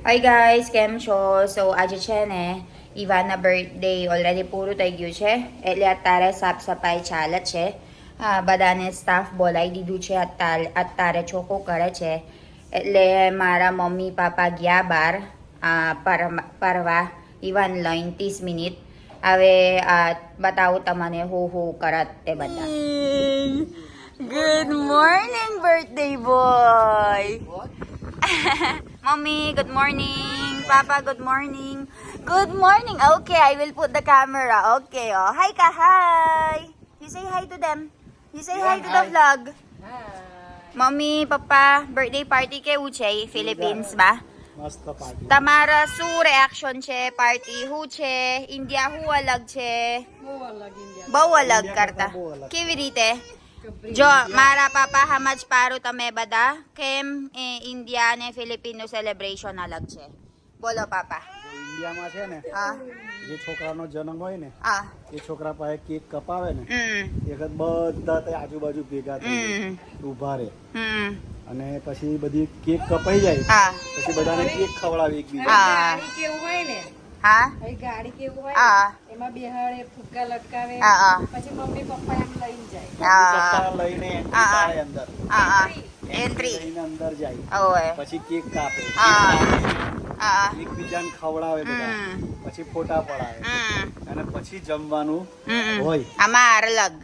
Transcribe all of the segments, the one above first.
Hi guys, કેમ છો? સો આજે છે ને ઈવાનના બર્થડે ઓલરેડી પૂરું થઈ ગયું છે, એટલે અત્યારે સાફ સફાઈ ચાલે છે. બધાને સ્ટાફ બોલાવી દીધું છે. અત્યારે ચોખ્ખું કરે છે. એટલે મારા મમ્મી પાપા ગયા બહાર પરવા ઈવાન લઈને 30 મિનિટ. હવે બતાવું તમને હું કરત તે બધા. Good morning birthday boy. Mommy, good morning. Papa, good morning. Good morning. Okay, I will put the camera. Okay. Oh, hi ka. Hi. You say hi to them. You say hi to the vlog. Hi. Mommy, Papa, birthday party કેવું છે Philippines માં? મસ્ત party. તમારા શું reaction છે? Party શું છે? India શું અલગ છે? બહુ અલગ કરતા. કેવી રીતે? જો મારા પાપા સમજ પારો તમે બધા કેમ ઇન્ડિયા અને ફિલિપિનનું સેલિબ્રેશન અલગ છે. બોલો પાપા. ઇન્ડિયામાં છે ને હા, જે છોકરાનો જન્મ હોય ને હા, એ છોકરા પાસે કેક કપાવે ને એક જ બધા તે આજુબાજુ ભેગા થઈ ઊભા રહે અને પછી બધી કેક કપાઈ જાય. હા, પછી બધાને કેક ખવડાવે એકબીજા. હા, કેવું હોય ને હા, ગાડી કેવું હોય હા, એમાં બેહાડે ફુગ્ગા લટકાવે હા, પછી મમ્મી પપ્પા એમ લઈને જાય હા, પપ્પા લઈને entry પાડે અંદર. હા, Entry એન્ટ્રી. લઈને અંદર જાય. ઓય. પછી કેક કાપે. હા, હા, એકબીજાને ખવડાવે બધા. પછી ફોટા પડાવે અને પછી જમવાનું હોય. આમાં અલગ.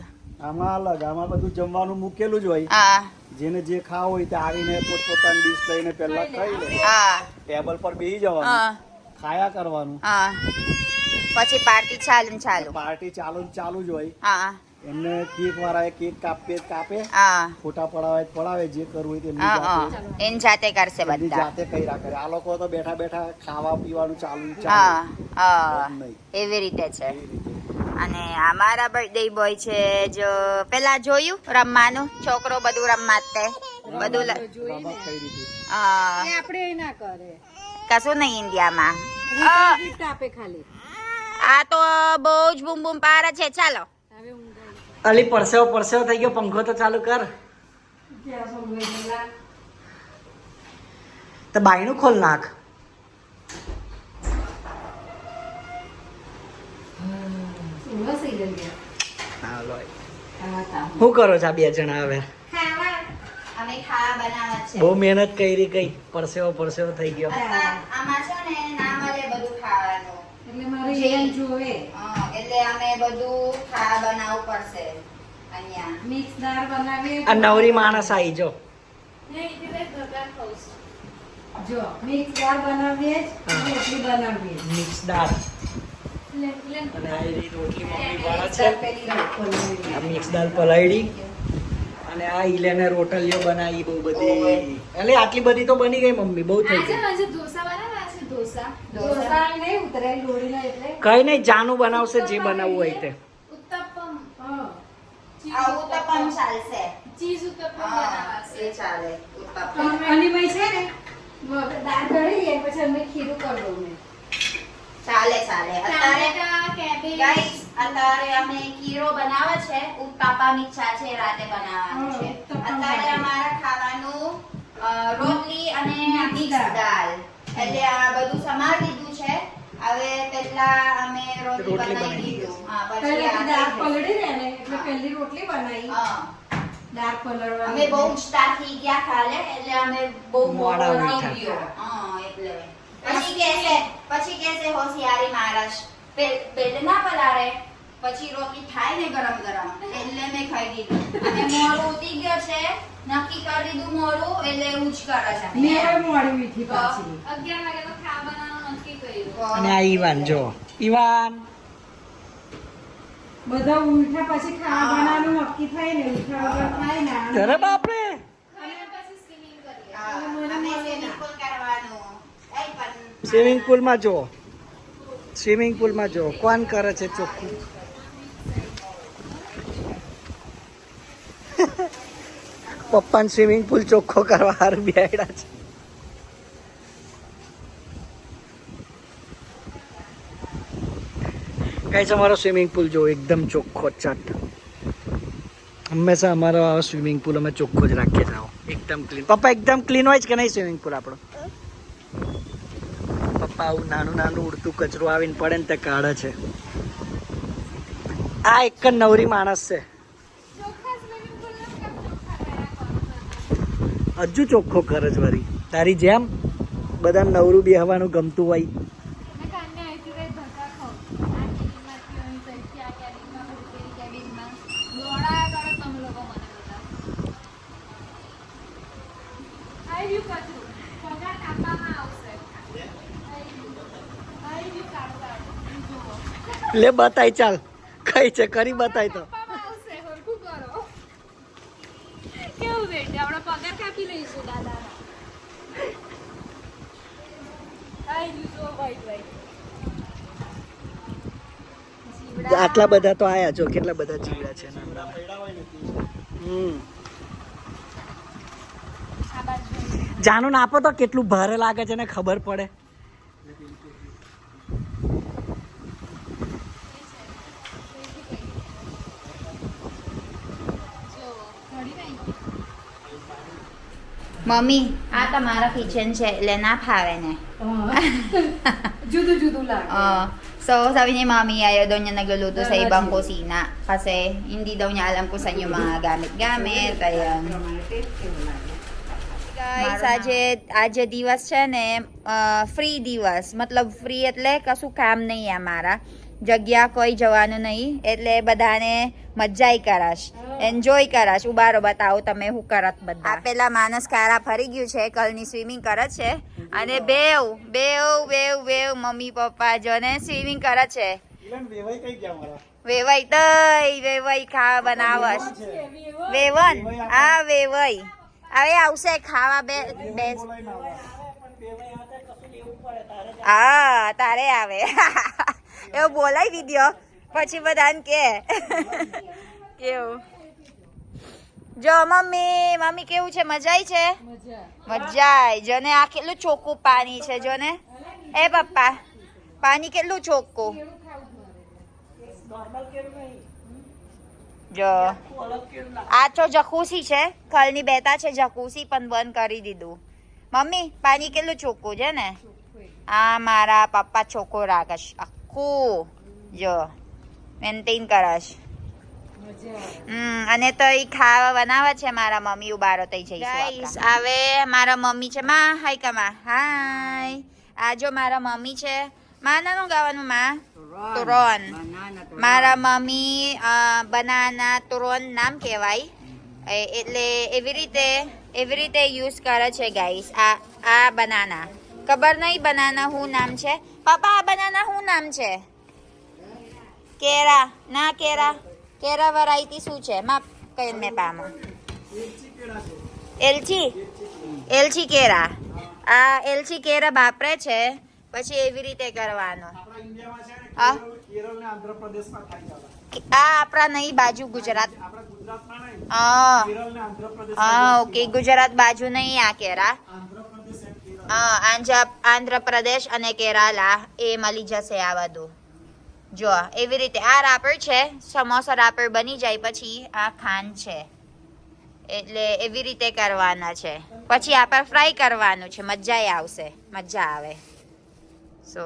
આમાં અલગ, આમાં બધું જમવાનું મૂકેલું જ હોય. હા, જેને જે ખાવું હોય તે આવીને પોતપોતાની ડીશ લઈને પહેલા ખાઈ લે. હા, ટેબલ પર બેસી જવાનું, હા, ખાયા કરવાનું. હા. પછી પાર્ટી ચાલુ. પાર્ટી ચાલુ જ હોય. હા, એમને કેક વાળા કેક કાપે, હા, ફોટા પડાવે જે કરવું હોય તે એમની હા, જાતે એન જાતે કરશે એમની બધા. જાતે કર્યા કરે. આ લોકો તો બેઠા બેઠા ખાવા પીવાનું ચાલુ હા, હા, એમ નહીં. એવી રીતે છે. એવી રીતે. અને અમારા બર્થડે બોય છે, જો પેલા જોયું રમવાનું, છોકરો બધું રમવાતે બધું રમત કઈ રીતે? આપણે એ ના કરે કશું નહીં ઇન્ડિયામાં. ગિફ્ટ આપે ખાલી આ તો બહુ જ બૂમ પારે છે. ચાલો હવે ઊંઘાઈ અલી પરસેવો થઈ ગયો. પંખો તો ચાલુ કર. તો બાયણું ખોલ નાખ. શું કરો છો આ બે જણા હવે? અમે ખાવા બનાવવા છે. બહુ મહેનત કરી કઈ પરસેવો થઈ ગયો. આમાં છે ને ના મળે બધું ખાવાનું. એટલે મારે યન જોવે એટલે અમે બધું ખાવા બનાવવું પડશે અહીંયા. મિક્સ દાળ બનાવીએ આ નવરી માણસ આવી જો. જો મિક્સ દાળ બનાવીએ હા. રોટલી બનાવીએ મિક્સ દાળ અને આ રહી રોટલી મમ્મી વાળા છે. આ મિક્સ દાળ પલાળી અને આ ઈલેને રોટલીઓ બનાવી બહુ બધી. એટલે આટલી બધી તો બની ગઈ મમ્મી, બહુ થઈ ગઈ. ઢોસા નહીં ઉતરે લોડીનો એટલે કઈ નહીં, જાનું બનાવશે જે બનાવવું હોય તે. હા આવું તો પણ ચાલશે. ચીઝ ઉત્તપમ હા, બનાવાશે. એ ચાલે. ઉત્તપમ. અને ભાઈ છે ને દાળ કરી લઈએ પછી અમે ખીરું કરી દઉં મેં ચાલે. અત્યારે ટામેટા, કેબેજ. ગાઈસ અત્યારે અમે ખીરો બનાવે છે. ઉત્તાપાની ઈચ્છા છે રાતે બનાવવાનું છે. ઉત્તપમ અત્યારે માટે. અમારા ખાવાનું રોટલી અને મિક્સ દાળ. દાળ. એટલે આ બધું સમાર દીધું છે. હવે પહેલા અમે રોટલી રોટલી બનાવી બનાવી દીધું. હા, પછી પહેલેથી દાળ આ પલળી રહે ને એટલે પહેલી રોટલી બનાવી હા. દાળ પલળવા અમે બહુ જ તાકી ગયા કાલે, એટલે અમે બહુ મોડા મોડો ઉઠ્યા. થઈ ગયો. હા, એટલે પછી કેસે હોશિયારી મારસ પેલે ના પલાળે, પછી રોટલી થાય ને ગરમ એટલે મેં ખાઈ દીધું. અને મોડું ઉતી ગયો છે, નક્કી કરી દીધું મોડું, એટલે એવું જ કરે છે. મેં મોડી મીઠી પાછી 11 વાગે તો ખાવા બનાવવાનું નક્કી કર્યું. અને આ ઈવાન જો. ઈવાન બધા ઉઠ્યા પછી ખાવા બનાવવાનું નક્કી થાય ને ઉઠ્યા વગર થાય ને અરે બાપરે. ખાઈને પછી સ્વિમિંગ કરીએ. હા, અમે swimming pool કરવાનું. એ પણ સ્વિમિંગ પુલમાં જો કોણ કરે છે ચોખ્ખું. પપ્પાને સ્વિમિંગ પુલ ચોખ્ખો કરવા હાર બેહાડ્યા છે. કઈ છે અમારો સ્વિમિંગ પુલ જો એકદમ ચોખ્ખો ચટ. હંમેશા અમારો સ્વિમિંગ પુલ અમે ચોખ્ખો જ રાખીએ છીએ, એકદમ ક્લીન. પપ્પા એકદમ ક્લીન હોય છે કે નહીં સ્વિમિંગ પુલ આપણો? પપ્પા આવું નાનું નાનું ઉડતું કચરું આવીને પડે ને તે કાઢે છે. આ એક જ નવરી માણસ છે. ચોખ્ખા સ્વિમિંગ પુલના કામ ચોખ્ખા કર્યા કરો. હજુ ચોખ્ખો કરે છે વરી તારી જેમ બધા નવરું બેહવાનું ગમતું હોય. મેં કાલને અહીંથી કઈ ધક્કા ખાઉં. આ કેબિનમાંથી અહીં તઈથી આ કેબિનમાં પછી પેલી કેબિનમાં. દોડાયા કરો તમે લોકો મને બધા. આવી ગયું કચરું. પગાર કાપવામાં આવશે. આવી ગયું કાપવાનું. જુઓ. લે બતાય ચાલ કઈ છે કરી બતાય તો. કાપવામાં આવશે. હરખું કરો. કેવું બેટી આપણે પગાર કાપી લઈશું દાદાના. આવી ગયું જુઓ white white. આટલા બધા તો આયા જો કેટલા બધા જીવડા છે નાના. હમ આ બાજુ. જાનું આપો તો કેટલું ભારે લાગે છે ને ખબર પડે. મમ્મી આ તમારા કિચન છે એટલે ના ફાવે ne. જુદું judul lang. So sabi ni Mami ayaw daw niya nagluluto sa ibang kusina kasi hindi daw niya alam kung saan yung mga gamit-gamit. Ayan. Guys, આજે દિવસ છે ને ફ્રી દિવસ મતલબ ફ્રી એટલે કશું કામ નહીં અમારા જગ્યા કોઈ જવાનું નહીં એટલે બધાને મજાઈ કરાશ એન્જોય કરાશ ઉબારો બતાવો તમે હું કરત બધા આ પેલા માનસ કારા ફરી ગયું છે કલની સ્વિમિંગ કરે છે અને બેવ મમ્મી પપ્પા જોને સ્વિમિંગ કરે છે ઇલેન વેવાઈ કઈ ગયા મારા વેવાઈ ખાવા બનાવસ વેવન આ વેવાઈ હવે આવશે ખાવા બેસ હા તારે આવે એવું બોલાય વિડિયો પછી બધાને કે કેવું જો મમ્મી કેવું છે મજા આવી છે મજા આવી જો ને આ કેટલું ચોખ્ખું પાણી છે જો ને એ પપ્પા પાણી કેટલું ચોખ્ખું જો આ તો જકુસી છે કલની બેતા છે જકુસી પણ બંધ કરી દીધું મમ્મી પાણી કેટલું ચોખ્ખું છે ને આ મારા પપ્પા ચોખ્ખું રાખશ આખું જો મેન્ટેન કરશ અને તો એ ખાવા બનાવે છે મારા મમ્મી ઉબારો થઈ જઈશ હવે મારા મમ્મી છે માં હાય કમા હાય આ જો મારા મમ્મી છે માનાનું ગાવાનું માં તુરોન મારા મમ્મી બનાના તુરોન નામ કહેવાય એટલે એવી રીતે યુઝ કરે છે ગાઈસ આ બનાના ખબર નહીં બનાના શું નામ છે પપ્પા આ બનાના શું નામ છે કેરા ના કેરા વેરાયટી શું છે માપ કઈ મેં પામો એલચી કેરા આ એલચી કેરા વાપરે છે પછી એવી રીતે કરવાનું આપણા ઇન્ડિયામાં છે ને હા કેરળ ને આંધ્રપ્રદેશમાં થાય છે આ આપણા નહીં બાજુ ગુજરાત આપણા ગુજરાતમાં નહીં હા કેરળ ને આંધ્રપ્રદેશ હા ઓકે ગુજરાત બાજુ નહીં આ કેરા આંધ્રપ્રદેશ એન્ડ કેરળ હા આંધ્રપ્રદેશ અને કેરાલા એ મળી જશે આ બધું જો એવી રીતે આ રાપર છે સમોસા રાપર બની જાય પછી આ ખાંડ છે એટલે એવી રીતે કરવાના છે પછી આ પર ફ્રાય કરવાનું છે મજા આવશે મજા આવે સો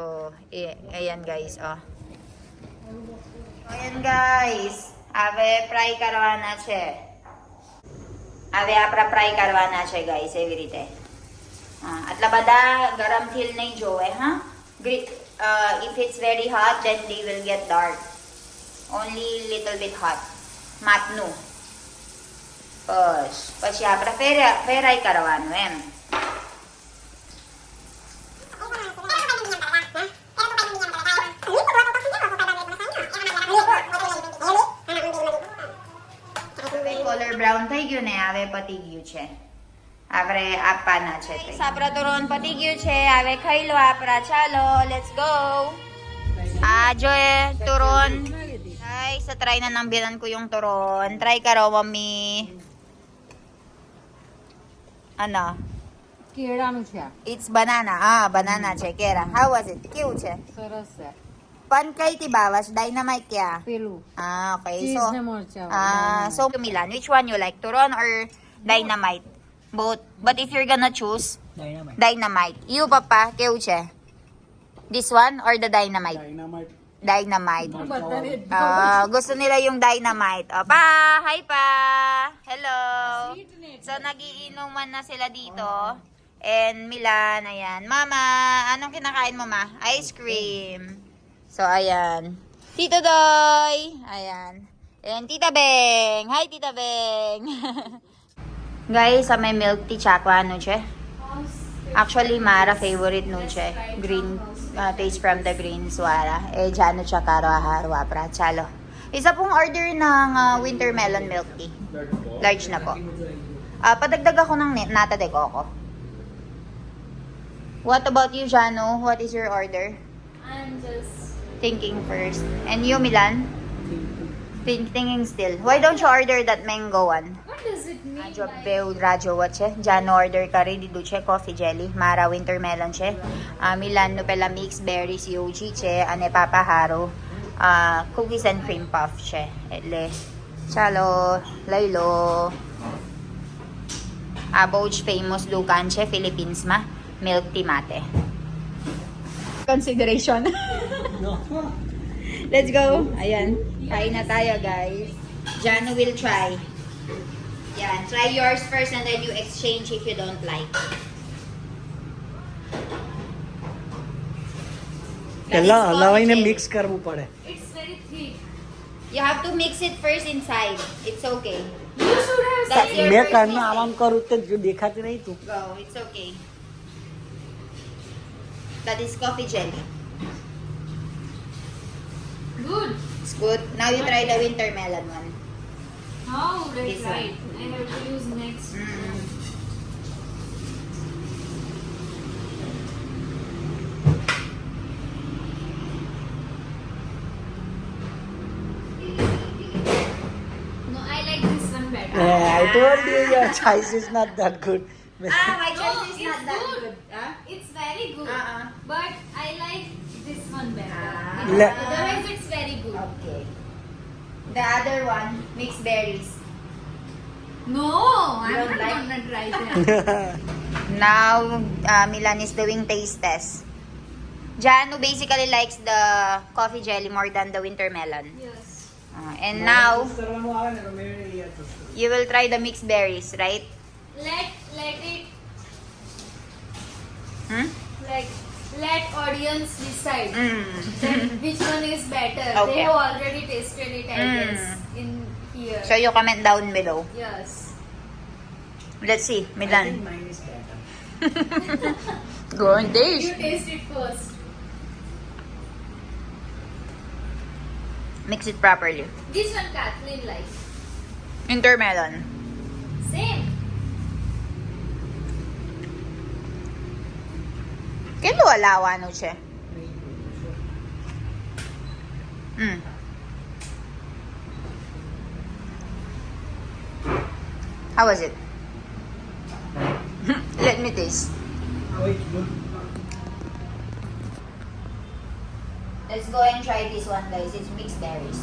ayan guys ayan guys હવે ફ્રાય કરવાના છે હવે આપણા ફ્રાય કરવાના છે ગાઈસ એવી રીતે હા આટલા બધા ગરમ થીલ નહીં જોવે હા if it's very hot then they will get dark only little bit hot માપનું બસ પછી આપણે ફેરાઈ કરવાનું એમ કલર બ્રાઉન થઈ ગયું ને હવે પતી ગયું છે આપણે આપવાના છે આપણા તો રોન પતી ગયું છે હવે ખાઈ લો આપણા ચાલો લેટ્સ ગો આ જોઈએ turon guys sa try na nambilan ko yung turon try ka raw mami ano કેળાનું છે આ. it's banana ah banana છે કેરા how was it કેવું છે સરસ છે પણ કઈ થી બાવાસ dynamite kya પેલું ah okay ચીઝ so ને મરચાં so Milan which one you like turon or dynamite both but if you're gonna choose Dynamite. dynamite you papa કેવું છે This one or the dynamite? Dynamite. Dynamite. બધા red. Gusto nila yung dynamite. O, pa! Hi pa! Hello! So, nagiinuman na sila dito. And Milan, ayan. Mama, anong kinakain mo, ma? Ice cream. So, ayan. Tito Doy! Ayan. And Tita Beng! Hi, Tita Beng! Guys, may milk tea chakwa nuche. Actually, Mara favorite nuche. Green, taste from the green swara. Jano chakaro harwa pra. Chalo. Isa pong order ng winter melon milk tea. Large na po. Padagdag ako ng nata de coco. What about you, Jano? What is your order? I'm just Thinking first. And you, Milan? Thinking still. Why don't you order that mango one? what does it mean? Radyo Beo Radyo Wache. Jano order ka rin. Diduche coffee jelly. Mara winter melon che. Milan no pela mixed berries yoji che. Ane papaharo. Cookies and cream puff che. Etle. Chalo. Laylo. Abouch famous Lucan che. Philippines ma. Milk tea mate. Consideration. Let's go. Ayan. Kain na tayo, guys. Jano will try. Yeah, try yours first and then you exchange if you don't like. That is હલાવીને coffee mix કરવું પડે. It's very thick. You have to mix it first inside. It's okay. You should have That's said your મેં first કાનમાં mistake. આમ કરું તો જો દેખાતી નહીં તું. Go. It's okay. That is coffee jelly. good. It's good. Now you try the winter melon one. How? That's This right. I have to use next. Mm. No, I like this one better. I told you your choice is not that good. My No, choice is it's not that good. good. Huh? It's very good. Uh-uh. But I like this one better. Ah. Otherwise, it's very good. Okay. The other one, mixed berries. No, You I'm don't not like- gonna try that. Now, Milan is doing taste test. Janu basically likes the coffee jelly more than the winter melon. Yes. And now, કરવાનું આવે ને તો મેળવી લે તો. you will try the mixed berries, right? Let it Hmm? let audience decide that which one is better. Okay. They have already tasted it, I Mm. guess, in here. So, you comment down below. Yes. Let's see, I think Milan. mine is better. Go and You taste. taste it first. Mix it properly. This one Kathleen likes. Winter melon. Same. Kilo alawa no siya. How was it? Let me taste. Oh, it's good. Let's go and try this one, guys. It's mixed berries.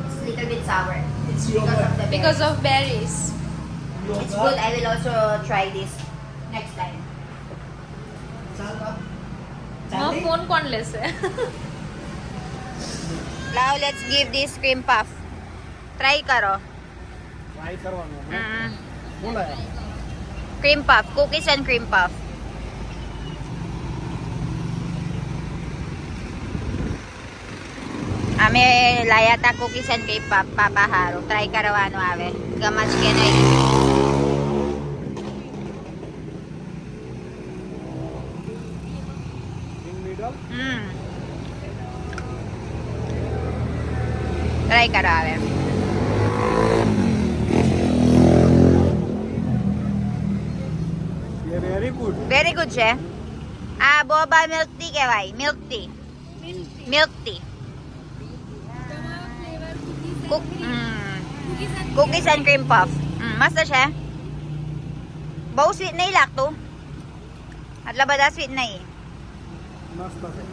It's a little bit sour. It's Because yogurt. of the Because berries. of berries. It's good. I will also try this next time. No phone कौन लेसे? Now, let's give this cream puff. Try karo. Try કરવાનું હે. બોલાય Cream puff. Cookies and cream puff. Ame layata cookies and cream puff. Papaharo. Try karo ano ave. Gamach kenay. In middle Try karo ave. A very good Very good siya. Boba milk tea kawai. Milk tea. Milk tea. Cookies and cream puff. Masta siya. Bau sweet na ilak to. At labada sweet na eh. મસ્ત છે